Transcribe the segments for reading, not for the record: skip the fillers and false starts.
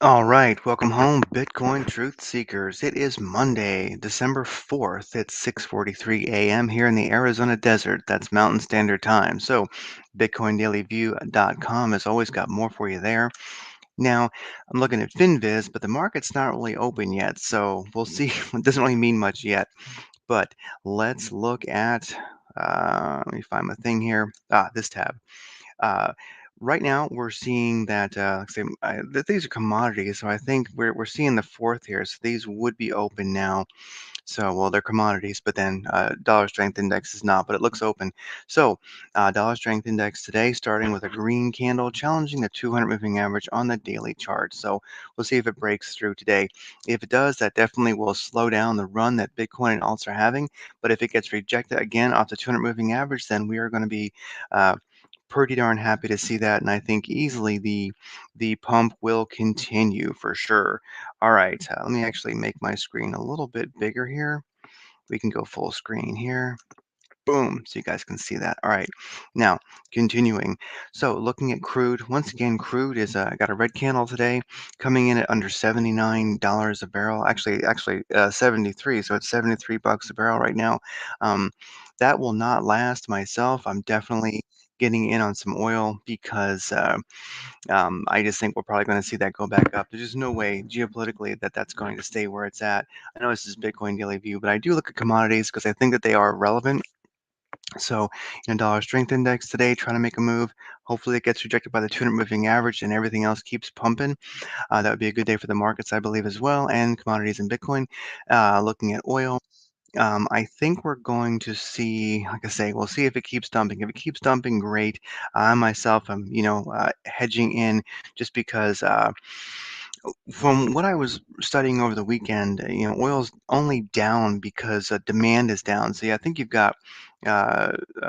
All right, welcome home, Bitcoin truth seekers. It is Monday, December 4th. It's 6:43 a.m. here in the Arizona desert. That's Mountain Standard Time. So, BitcoinDailyView.com has always got more for you there. Now, I'm looking at FinViz, but the market's not really open yet, so we'll see. It doesn't really mean much yet. But let's look at. Let me find my thing here. This tab. Uh, right now, we're seeing that, like I say, these are commodities, so I think we're seeing the fourth here. So these would be open now. So, well, they're commodities, but then dollar strength index is not, but it looks open. So, dollar strength index today, starting with a green candle, challenging the 200 moving average on the daily chart. So, we'll see if it breaks through today. If it does, that definitely will slow down the run that Bitcoin and alts are having. But if it gets rejected again off the 200 moving average, then we are going to be uh, pretty darn happy to see that, and I think easily the pump will continue for sure. All right, let me actually make my screen a little bit bigger here. We can go full screen here. Boom, so you guys can see that. All right, now continuing. So looking at crude, once again, crude is got a red candle today, coming in at under $79 a barrel. Actually, 73. So it's 73 bucks a barrel right now. Um, that will not last. Myself, I'm definitely getting in on some oil because I just think we're probably going to see that go back up. There's just no way geopolitically that that's going to stay where it's at. I know this is Bitcoin daily view, but I do look at commodities because I think that they are relevant. So, dollar strength index today trying to make a move. Hopefully, it gets rejected by the 200 moving average and everything else keeps pumping. That would be a good day for the markets, I believe, as well, and commodities and Bitcoin. Looking at oil, I think we're going to see, like I say, we'll see if it keeps dumping. If it keeps dumping, great. I myself am, hedging in just because. From what I was studying over the weekend, oil's only down because demand is down. So yeah, I think you've got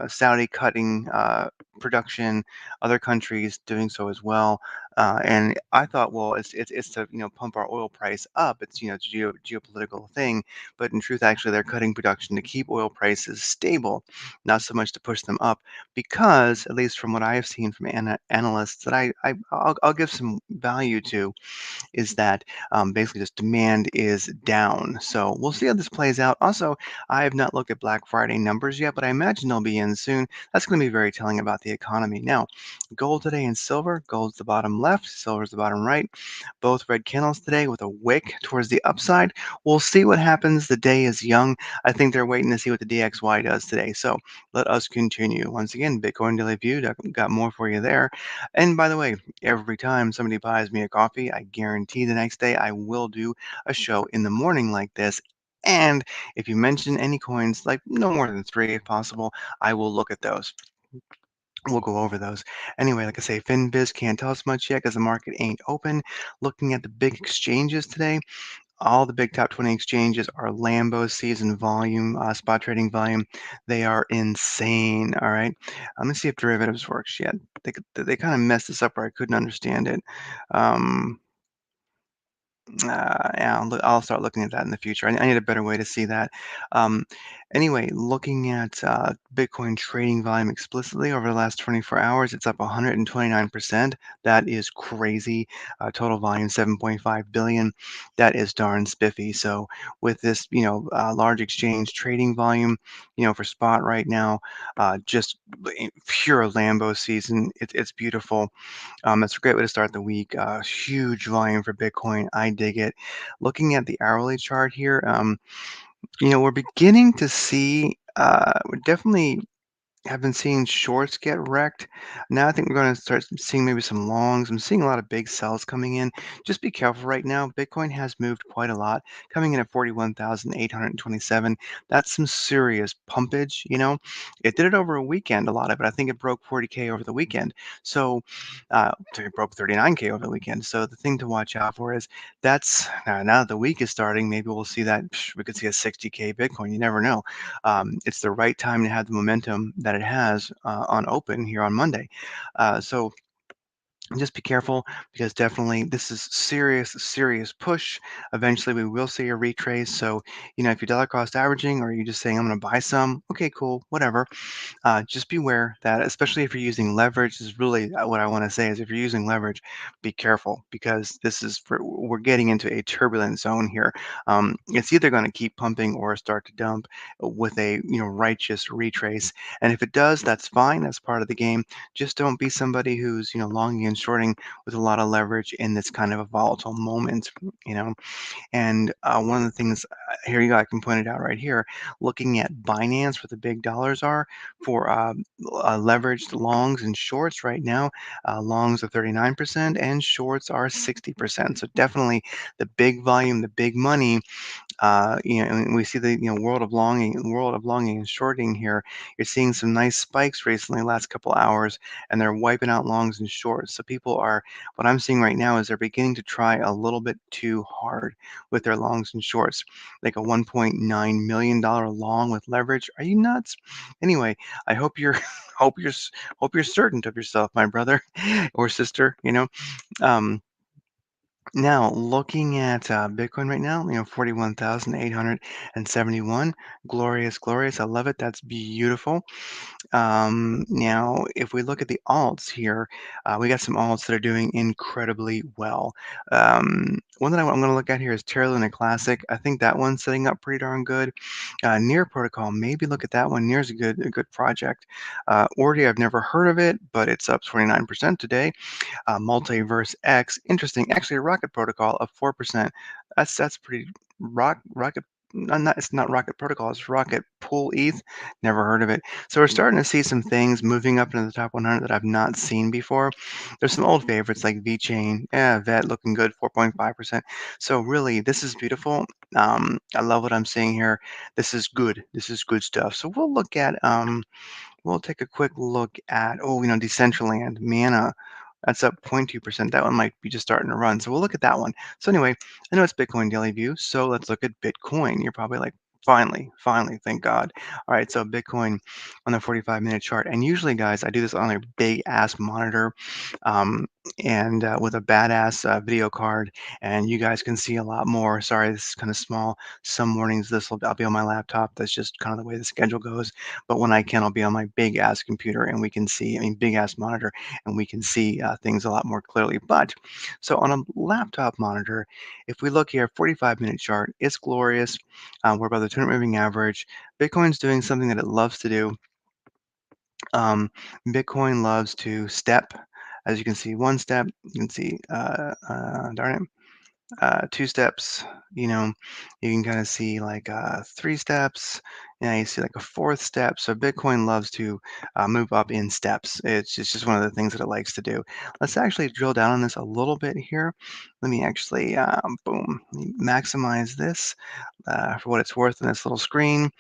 Saudi cutting production, other countries doing so as well. And I thought, well, it's to pump our oil price up. It's it's a geopolitical thing, but in truth, actually, they're cutting production to keep oil prices stable, not so much to push them up. Because at least from what I have seen from analysts that I'll give some value to is that basically just demand is down. So we'll see how this plays out. Also, I have not looked at Black Friday numbers yet, but I imagine they'll be in soon. That's going to be very telling about the economy. Now, gold today and silver. Gold's the bottom left, silver's the bottom right. Both red candles today with a wick towards the upside. We'll see what happens. The day is young. I think they're waiting to see what the DXY does today. So let us continue. Once again, Bitcoin Daily View got more for you there. And by the way, every time somebody buys me a coffee, I guarantee the next day I will do a show in the morning like this. And if you mention any coins, like no more than three if possible, I will look at those. We'll go over those. Anyway, like I say, FinBiz can't tell us much yet because the market ain't open. Looking at the big exchanges today, all the big top 20 exchanges are Lambo season volume, spot trading volume. They are insane. All right. Let me see if derivatives works yet. They kind of messed this up where I couldn't understand it. Um, yeah, I'll start looking at that in the future. I need a better way to see that. Um, anyway, looking at Bitcoin trading volume explicitly over the last 24 hours, it's up 129%. That is crazy. Total volume 7.5 billion. That is darn spiffy. So with this, large exchange trading volume, for spot right now, just pure Lambo season. It's beautiful. It's a great way to start the week. Huge volume for Bitcoin. I dig it. Looking at the hourly chart here, we're beginning to see, we're definitely have been seeing shorts get wrecked. Now I think we're going to start seeing maybe some longs. I'm seeing a lot of big sells coming in. Just be careful right now. Bitcoin has moved quite a lot, coming in at 41,827. That's some serious pumpage, It did it over a weekend, a lot of it. I think it broke 40K over the weekend. So it broke 39K over the weekend. So the thing to watch out for is that's now that the week is starting, maybe we'll see that we could see a 60K Bitcoin. You never know. It's the right time to have the momentum that it has on open here on Monday. So Just be careful because definitely this is serious, serious push. Eventually, we will see a retrace. So, if you're dollar cost averaging or you're just saying, I'm going to buy some, okay, cool, whatever. Just beware that, especially if you're using leverage, is really what I want to say is if you're using leverage, be careful because we're getting into a turbulent zone here. It's either going to keep pumping or start to dump with a righteous retrace. And if it does, that's fine. That's part of the game. Just don't be somebody who's longing and shorting with a lot of leverage in this kind of a volatile moment. You know, and one of the things here you go, I can point it out right here. Looking at Binance, where the big dollars are for leveraged longs and shorts right now, longs are 39% and shorts are 60%. So definitely the big volume, the big money and we see the world of longing and shorting here. You're seeing some nice spikes recently, last couple hours, and they're wiping out longs and shorts. So people are, what I'm seeing right now is they're beginning to try a little bit too hard with their longs and shorts, like a $1.9 million long with leverage. Are you nuts? Anyway, I hope you're hope you're certain of yourself, my brother or sister. Um, Now, looking at Bitcoin right now, 41,871. Glorious, glorious. I love it. That's beautiful. Now, if we look at the alts here, we got some alts that are doing incredibly well. One that I'm going to look at here is Terra Luna Classic. I think that one's setting up pretty darn good. Near Protocol, maybe look at that one. Near's a good project. Ordi, I've never heard of it, but it's up 29% today. Multiverse X. Interesting. Actually, a Rocket Protocol of 4%. That's pretty rocket. Not it's not Rocket Protocol. It's Rocket Pool ETH. Never heard of it. So we're starting to see some things moving up into the top 100 that I've not seen before. There's some old favorites like VeChain. Yeah, Vet looking good, 4.5%. So really, this is beautiful. I love what I'm seeing here. This is good. This is good stuff. So we'll take a quick look at, Decentraland, Mana. That's up 0.2%. That one might be just starting to run. So we'll look at that one. So anyway, I know it's Bitcoin Daily View, so let's look at Bitcoin. You're probably like, finally, finally, thank God. All right, so Bitcoin on the 45-minute chart. And usually, guys, I do this on a big ass monitor um, and with a badass video card, and you guys can see a lot more. Sorry, this is kind of small. Some mornings I'll be on my laptop. That's just kind of the way the schedule goes. But when I can, I'll be on my big ass computer, and we can see, big ass monitor, and we can see things a lot more clearly. But so on a laptop monitor, if we look here, 45-minute chart, it's glorious. We're above the 200 moving average. Bitcoin's doing something that it loves to do. Um, Bitcoin loves to step. As you can see, one step, you can see, darn it, two steps, you know, you can kind of see like three steps. Yeah, you see like a fourth step. So Bitcoin loves to move up in steps. It's just one of the things that it likes to do. Let's actually drill down on this a little bit here. Let me actually, boom, maximize this for what it's worth on this little screen.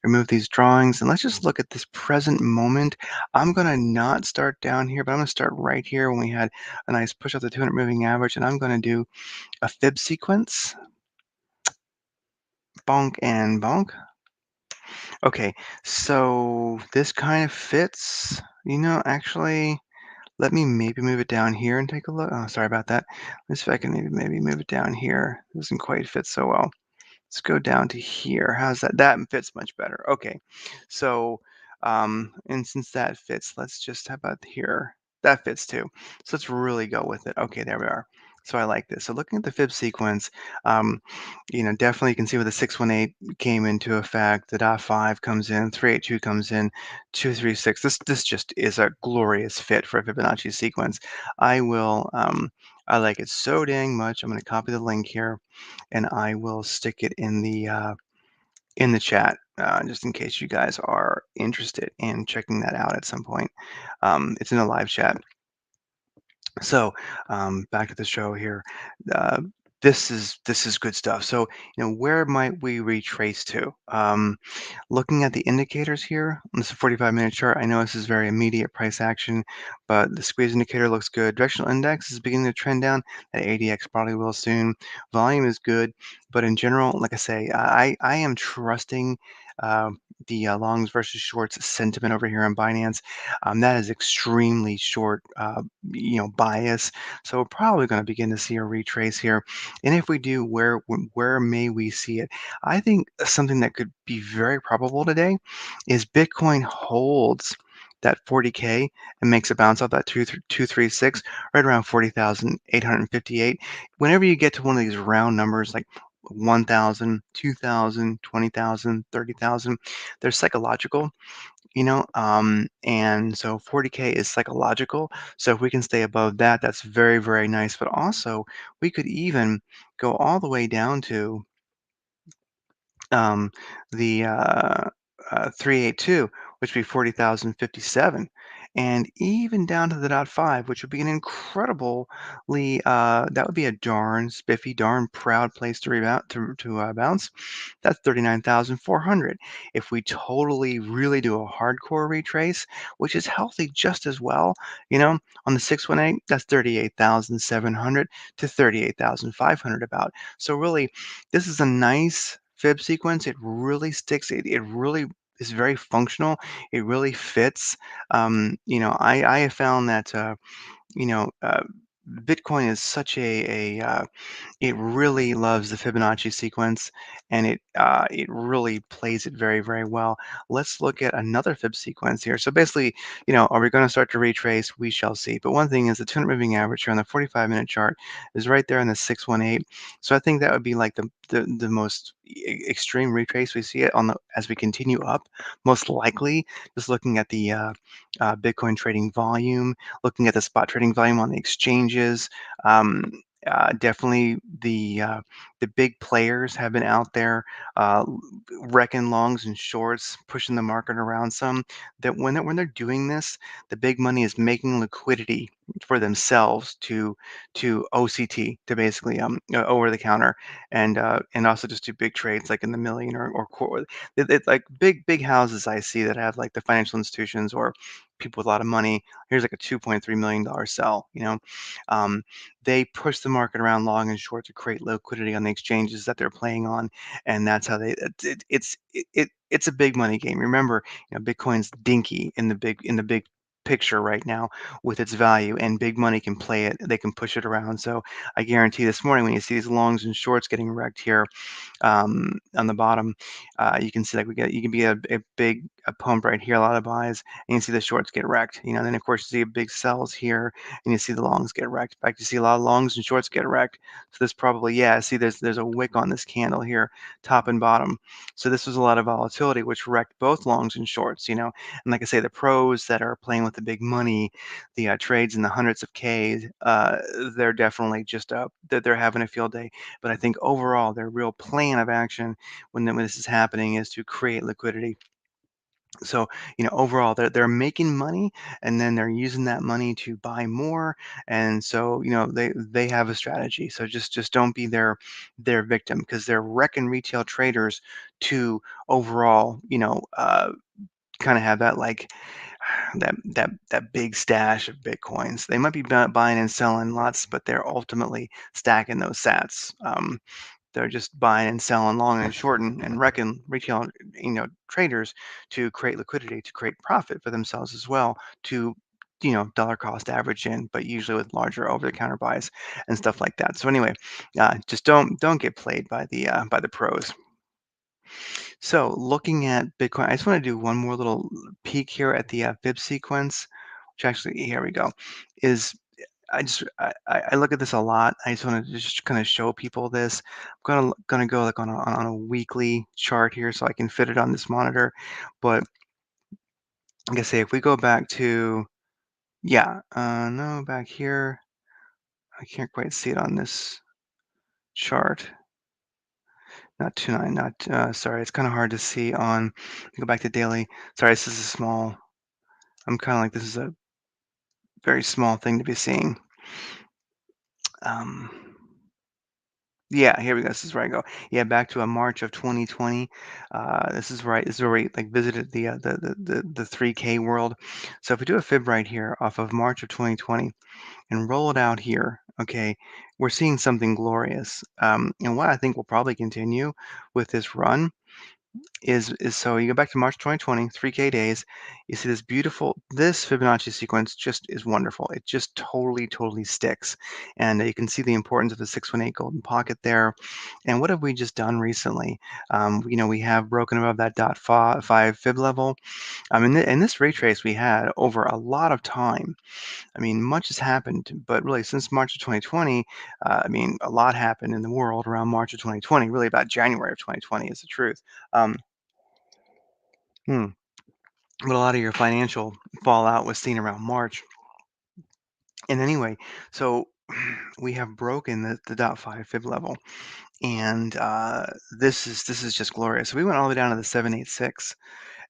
Remove these drawings, and let's just look at this present moment. I'm going to not start down here, but I'm going to start right here when we had a nice push up the 200 moving average, and I'm going to do a fib sequence, bonk and bonk. Okay, so this kind of fits. Actually, let me maybe move it down here and take a look. Oh, sorry about that. Let's see if I can maybe move it down here. Doesn't quite fit so well. Let's go down to here. How's that? That fits much better. Okay. So, and since that fits, let's just, how about here? That fits too. So let's really go with it. Okay, there we are. So I like this. So looking at the fib sequence, um, definitely you can see where the 618 came into effect, the dot five comes in, 382 comes in, 236. This just is a glorious fit for a Fibonacci sequence. I like it so dang much. I'm going to copy the link here and I will stick it in the chat just in case you guys are interested in checking that out at some point. It's in a live chat. So back to the show here. Uh, this is good stuff. So where might we retrace to? Looking at the indicators here, this is a 45-minute chart. I know this is very immediate price action, but the squeeze indicator looks good. Directional index is beginning to trend down. That ADX probably will soon. Volume is good, but in general, like I say, I am trusting. uh, the longs versus shorts sentiment over here on Binance. That is extremely short, bias. So we're probably going to begin to see a retrace here. And if we do, where may we see it? I think something that could be very probable today is Bitcoin holds that 40K and makes a bounce off that 236 right around 40,858. Whenever you get to one of these round numbers like 1,000, 2,000, 20,000, 30,000, they're psychological, and so 40K is psychological. So if we can stay above that, that's very, very nice. But also, we could even go all the way down to um, the 382, which would be 40,057, and even down to the dot five, which would be an that would be a darn spiffy, darn proud place to rebound to bounce. That's 39,400. If we totally really do a hardcore retrace, which is healthy just as well, on the 618, that's 38,700 to 38,500 about. So really, this is a nice fib sequence. It really sticks. It really is very functional. It really fits. I have found that you know uh, Bitcoin is such it really loves the Fibonacci sequence, and it really plays it very, very well. Let's look at another Fib sequence here. So basically, are we going to start to retrace? We shall see. But one thing is the 200 moving average here on the 45-minute chart is right there in the 618. So I think that would be like the most extreme retrace we see it on the as we continue up. Most likely, just looking at the Bitcoin trading volume, looking at the spot trading volume on the exchanges. Definitely the big players have been out there wrecking longs and shorts, pushing the market around some. That when they're doing this, the big money is making liquidity for themselves to OCT, to basically over the counter, and also just do big trades like in the million or quarter. It's like big houses I see that have like the financial institutions or people with a lot of money. Here's like a $2.3 million sell. Um, they push the market around long and short to create liquidity on the exchanges that they're playing on, and that's how it's a big money game. Remember, Bitcoin's dinky in the big picture right now with its value, and big money can play it. They can push it around. So I guarantee this morning when you see these longs and shorts getting wrecked here, on the bottom, you can see like you can be a big a pump right here, a lot of buys, and you see the shorts get wrecked. Then of course you see big sells here, and you see the longs get wrecked. In fact, you see a lot of longs and shorts get wrecked. So this probably, yeah, see there's a wick on this candle here, top and bottom. So this was a lot of volatility, which wrecked both longs and shorts. And like I say, the pros that are playing with the big money, the trades in the hundreds of Ks, they're definitely just they're having a field day. But I think overall, their real plan of action when this is happening is to create liquidity. So, overall, they're making money, and then they're using that money to buy more. And so, they have a strategy. So just don't be their victim, because they're wrecking retail traders to overall, kind of have that like that big stash of bitcoins. They might be buying and selling lots, but they're ultimately stacking those sats. They're just buying and selling long and short and wrecking retail, traders to create liquidity, to create profit for themselves as well, to dollar cost average in, but usually with larger over the counter buys and stuff like that. So anyway, just don't get played by the pros. So looking at Bitcoin, I just want to do one more little peek here at the fib sequence, which actually here we go. Is I look at this a lot. I just want to just kind of show people this. I'm gonna go like on a weekly chart here so I can fit it on this monitor. But like I say, if we go back to, yeah, no, back here, I can't quite see it on this chart. Not tonight, not sorry, it's kind of hard to see on. Go back to daily. Sorry, this is a small. I'm kind of like this is a very small thing to be seeing. Um, Yeah, here we go. This is where I go. Yeah, back to a March of 2020. This is right. This is where we like visited the 3K world. So if we do a fib right here off of March of 2020 and roll it out here, okay, we're seeing something glorious. And what I think will probably continue with this run is so you go back to March 2020, 3K days, you see this Fibonacci sequence just is wonderful. It just totally sticks. And you can see the importance of the 618 golden pocket there. And what have we just done recently? We have broken above that .5 fib level. In this retrace we had over a lot of time. I mean, much has happened, but really since March of 2020, a lot happened in the world around March of 2020, really about January of 2020 is the truth. Um, hmm. But a lot of your financial fallout was seen around March. And anyway, so we have broken the .5 fib level, and this is just glorious. So we went all the way down to the 786,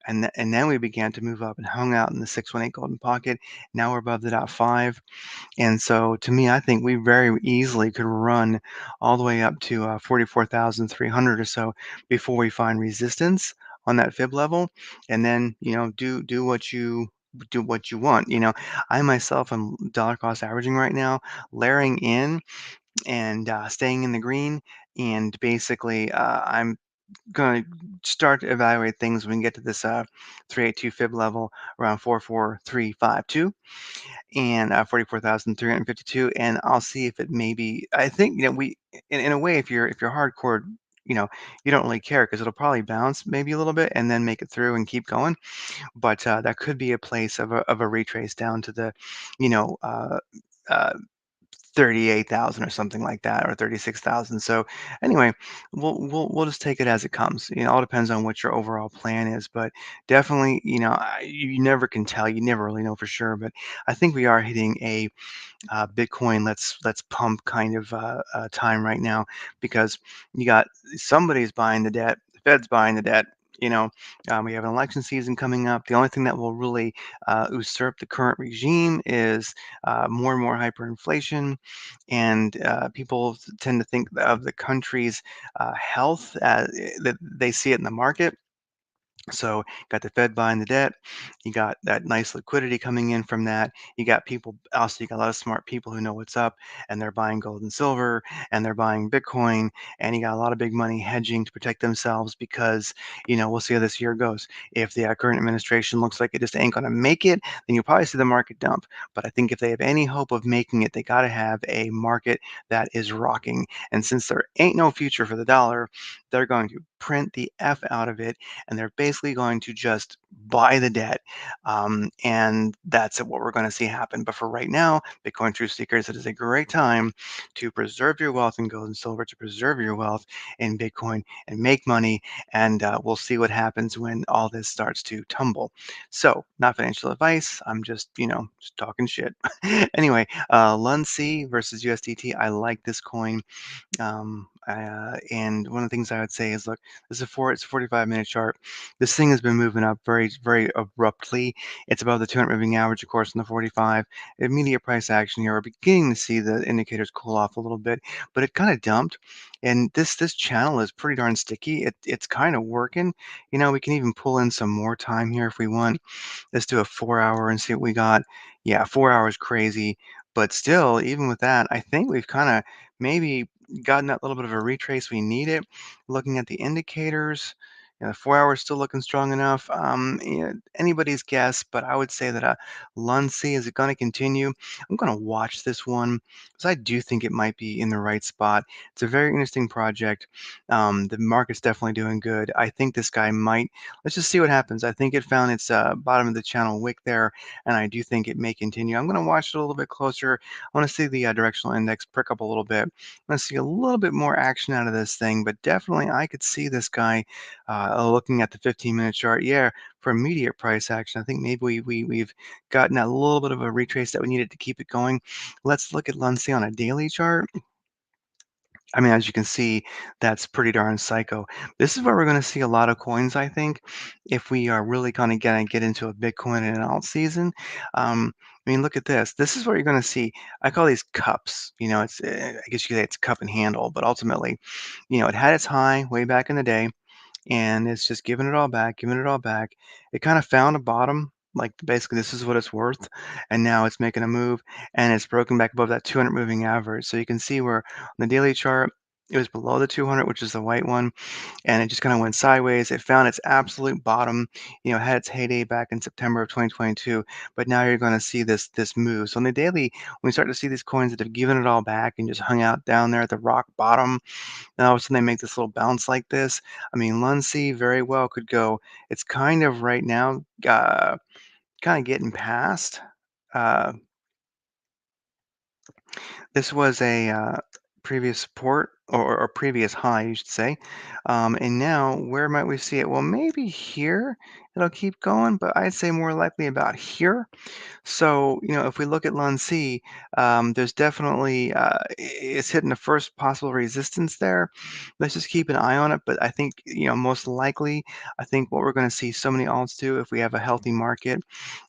and then we began to move up and hung out in the 618 golden pocket. Now we're above the .5. And so to me, I think we very easily could run all the way up to 44,300 or so before we find resistance on that fib level. And then, do what you want. I myself am dollar cost averaging right now, layering in and staying in the green. And basically, I'm going to start to evaluate things when we get to this 382 fib level around 44352 and 44,352, and I'll see if it maybe I think, we in a way, if you're hardcore, you know, you don't really care because 'cause it'll probably bounce maybe a little bit and then make it through and keep going, but, that could be a place of a retrace down to the, you know, uh 38,000 or something like that, or 36,000. So anyway, we'll just take it as it comes. It all depends on what your overall plan is, but definitely, you never can tell. You never really know for sure, but I think we are hitting a Bitcoin, let's pump kind of time right now, because you got somebody's buying the debt, the Fed's buying the debt. You know, we have an election season coming up. The only thing that will really usurp the current regime is more and more hyperinflation, and people tend to think of the country's health that they see it in the market. So, got the Fed buying the debt. You got that nice liquidity coming in from that. You got a lot of smart people who know what's up, and they're buying gold and silver, and they're buying Bitcoin, and you got a lot of big money hedging to protect themselves because, we'll see how this year goes. If the current administration looks like it just ain't going to make it, then you'll probably see the market dump. But I think if they have any hope of making it, they got to have a market that is rocking. And since there ain't no future for the dollar, they're going to print the F out of it, and they're basically going to just buy the debt. And that's what we're going to see happen. But for right now, Bitcoin Truth Seekers, it is a great time to preserve your wealth in gold and silver, to preserve your wealth in Bitcoin and make money. And we'll see what happens when all this starts to tumble. So, not financial advice. I'm just talking shit. Anyway, Lun versus USDT. I like this coin. And one of the things I would say is, look, it's a 45-minute chart. This thing has been moving up very abruptly. It's above the 200 moving average, of course, in the 45. Immediate price action here. We're beginning to see the indicators cool off a little bit, but it kind of dumped. And this channel is pretty darn sticky. It's kind of working. We can even pull in some more time here if we want. Let's do a 4 hour and see what we got. Yeah, 4 hours crazy. But still, even with that, I think we've kind of maybe gotten that little bit of a retrace we needed. Looking at the indicators, the 4 hours still looking strong enough. Anybody's guess, but I would say that Luncy, is it going to continue? I'm going to watch this one because I do think it might be in the right spot. It's a very interesting project. The market's definitely doing good. I think this guy might. Let's just see what happens. I think it found its bottom of the channel wick there, and I do think it may continue. I'm going to watch it a little bit closer. I want to see the directional index prick up a little bit. I want to see a little bit more action out of this thing, but definitely I could see this guy looking at the 15-minute chart. Yeah, for immediate price action, I think maybe we've gotten a little bit of a retrace that we needed to keep it going. Let's look at Luncy on a daily chart. I mean, as you can see, that's pretty darn psycho. This is where we're going to see a lot of coins, I think, if we are really going to get into a Bitcoin and an alt season. Look at this. This is where you're going to see. I call these cups. I guess you could say it's cup and handle, but ultimately, it had its high way back in the day, and it's just giving it all back, giving it all back. It kind of found a bottom, like basically this is what it's worth, and now it's making a move, and it's broken back above that 200 moving average. So you can see where on the daily chart, It was below the 200, which is the white one, and it just kind of went sideways. It found its absolute bottom, had its heyday back in September of 2022, but now you're going to see this move. So on the daily, when we start to see these coins that have given it all back and just hung out down there at the rock bottom, and all of a sudden they make this little bounce like this. I mean, Luncy very well could go. It's kind of right now, kind of getting past. Uh, this was a previous support or previous high, you should say. And now, where might we see it? Well, maybe here it'll keep going, but I'd say more likely about here. So, if we look at Lun C, there's definitely it's hitting the first possible resistance there. Let's just keep an eye on it. But I think, most likely, I think what we're going to see so many alts do if we have a healthy market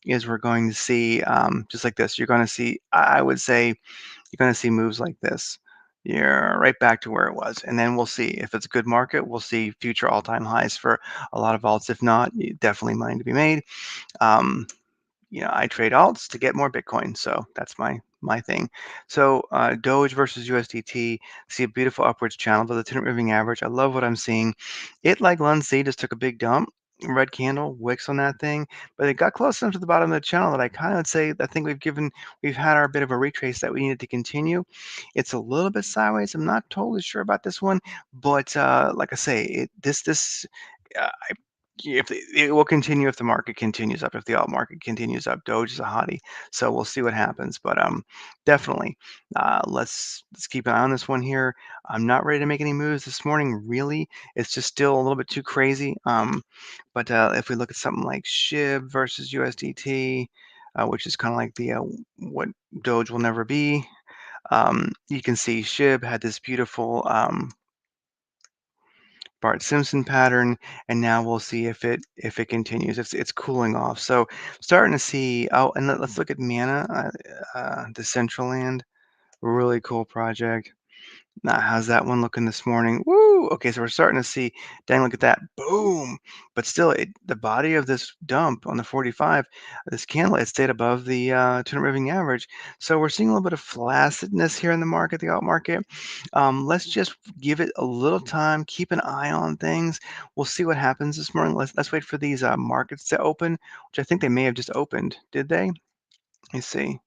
is we're going to see just like this. You're going to see, I would say, you're going to see moves like this. You're right back to where it was. And then we'll see if it's a good market. We'll see future all-time highs for a lot of alts. If not, definitely money to be made. Um, I trade alts to get more Bitcoin, so that's my thing. So Doge versus USDT, see a beautiful upwards channel for the 10 moving average. I love what I'm seeing. It, like Lun C, just took a big dump. Red candle, wicks on that thing, but it got close enough to the bottom of the channel that I kind of would say I think we've had our bit of a retrace that we needed to continue. It's a little bit sideways. I'm not totally sure about this one, but like I say, this I if it will continue if the market continues up, if the alt market continues up. Doge is a hottie, so we'll see what happens. But definitely, let's keep an eye on this one here. I'm not ready to make any moves this morning. Really, it's just still a little bit too crazy. But if we look at something like SHIB versus USDT, which is kind of like the what Doge will never be, you can see SHIB had this beautiful Bart Simpson pattern, and now we'll see if it continues. It's cooling off. So starting to see. Oh, and let's look at Mana, Decentraland, really cool project. Now, how's that one looking this morning? Woo! Okay, so we're starting to see, dang, look at that. Boom! But still, the body of this dump on the 45, this candle, it stayed above the 200 moving average. So we're seeing a little bit of flaccidness here in the market, the alt market. Let's just give it a little time, keep an eye on things. We'll see what happens this morning. Let's wait for these markets to open, which I think they may have just opened. Did they? Let me see.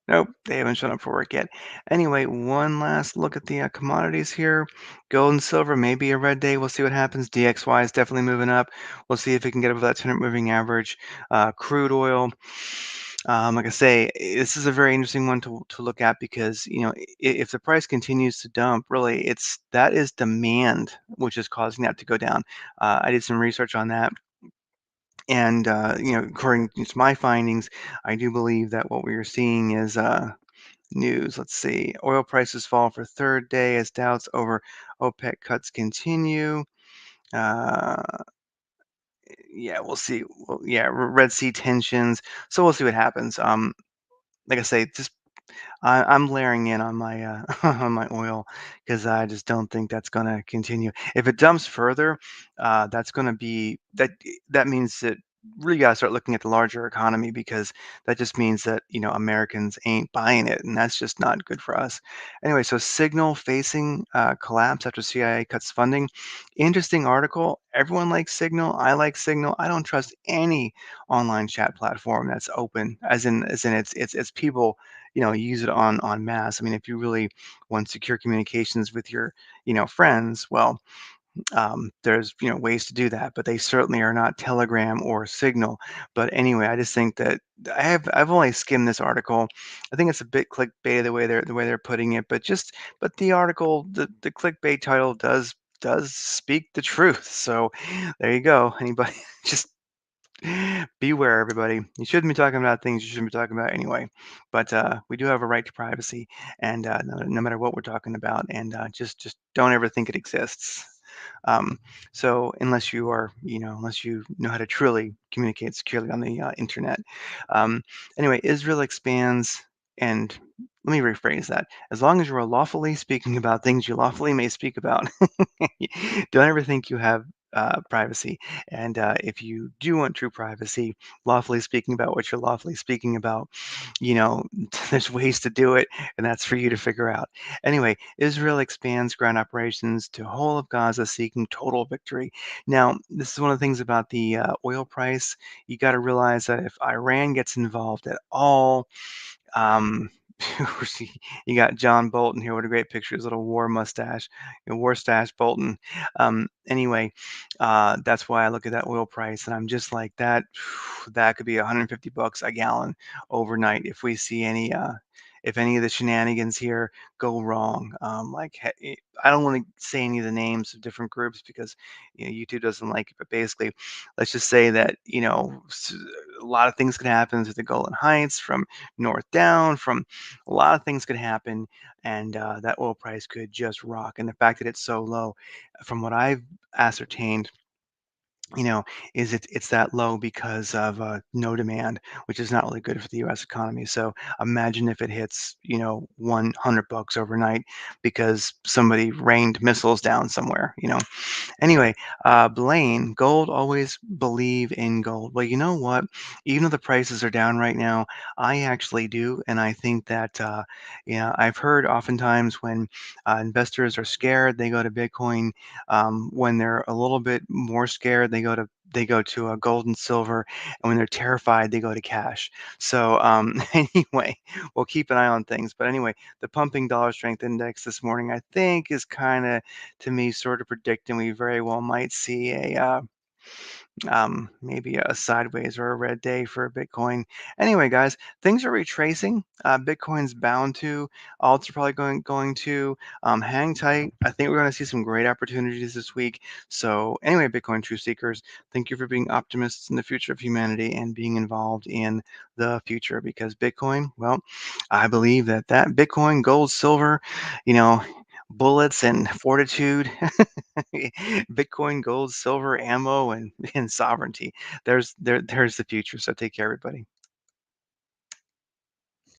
Nope, they haven't shown up for work yet. Anyway, one last look at the commodities here. Gold and silver, maybe a red day. We'll see what happens. DXY is definitely moving up. We'll see if it can get above that 200 moving average. Crude oil, like I say, this is a very interesting one to look at because if the price continues to dump, really, that is demand which is causing that to go down. I did some research on that. And according to my findings, I do believe that what we are seeing is news. Let's see. Oil prices fall for third day as doubts over OPEC cuts continue. Uh, yeah, we'll see. Well, yeah, Red Sea tensions. So we'll see what happens. Like I say, just I'm layering in on my on my oil because I just don't think that's going to continue. If it dumps further, that's going to be that means that really got to start looking at the larger economy because that just means that Americans ain't buying it, and that's just not good for us. Anyway, so Signal facing collapse after CIA cuts funding. Interesting article. Everyone likes Signal. I like Signal. I don't trust any online chat platform that's open, as in it's people use it on mass. I mean, if you really want secure communications with your friends, well, there's ways to do that, but they certainly are not Telegram or Signal. But anyway, I just think that I've only skimmed this article. I think it's a bit clickbait the way they're putting it, but the article, the clickbait title does speak the truth. So there you go. Anybody just beware, everybody. You shouldn't be talking about things you shouldn't be talking about anyway. But we do have a right to privacy, and no matter what we're talking about, and just don't ever think it exists. So unless you know how to truly communicate securely on the internet. Um, anyway, Israel expands, and let me rephrase that. As long as you are lawfully speaking about things you lawfully may speak about, don't ever think you have privacy. And if you do want true privacy, lawfully speaking about what you're lawfully speaking about, you know, there's ways to do it, and that's for you to figure out. Anyway, Israel expands ground operations to whole of Gaza, seeking total victory. Now, this is one of the things about the oil price. You got to realize that if Iran gets involved at all, um, you got John Bolton here. What a great picture! His little war mustache, war stash Bolton. Anyway, that's why I look at that oil price and I'm just like that. That could be 150 bucks a gallon overnight if we see any. If any of the shenanigans here go wrong, I don't want to say any of the names of different groups because YouTube doesn't like it. But basically, let's just say that a lot of things could happen to the Golan Heights from north down, from a lot of things could happen, and that oil price could just rock. And the fact that it's so low, from what I've ascertained, you know, is it's that low because of no demand, which is not really good for the U.S. economy. So imagine if it hits, 100 bucks overnight because somebody rained missiles down somewhere. Anyway, Blaine, gold, always believe in gold. Well, you know what? Even though the prices are down right now, I actually do. And I think that, I've heard oftentimes when investors are scared, they go to Bitcoin. When they're a little bit more scared, they go to gold and silver. And when they're terrified, they go to cash. So anyway, we'll keep an eye on things. But anyway, the pumping dollar strength index this morning, I think, is kind of to me sort of predicting we very well might see maybe a sideways or a red day for Bitcoin. Anyway, guys, things are retracing. Bitcoin's bound to. Alts are probably going to hang tight. I think we're going to see some great opportunities this week. So anyway, Bitcoin True Seekers, thank you for being optimists in the future of humanity and being involved in the future because Bitcoin, well, I believe that Bitcoin, gold, silver, you know, bullets and fortitude, Bitcoin, gold, silver, ammo, and sovereignty. There's the future. So take care, everybody.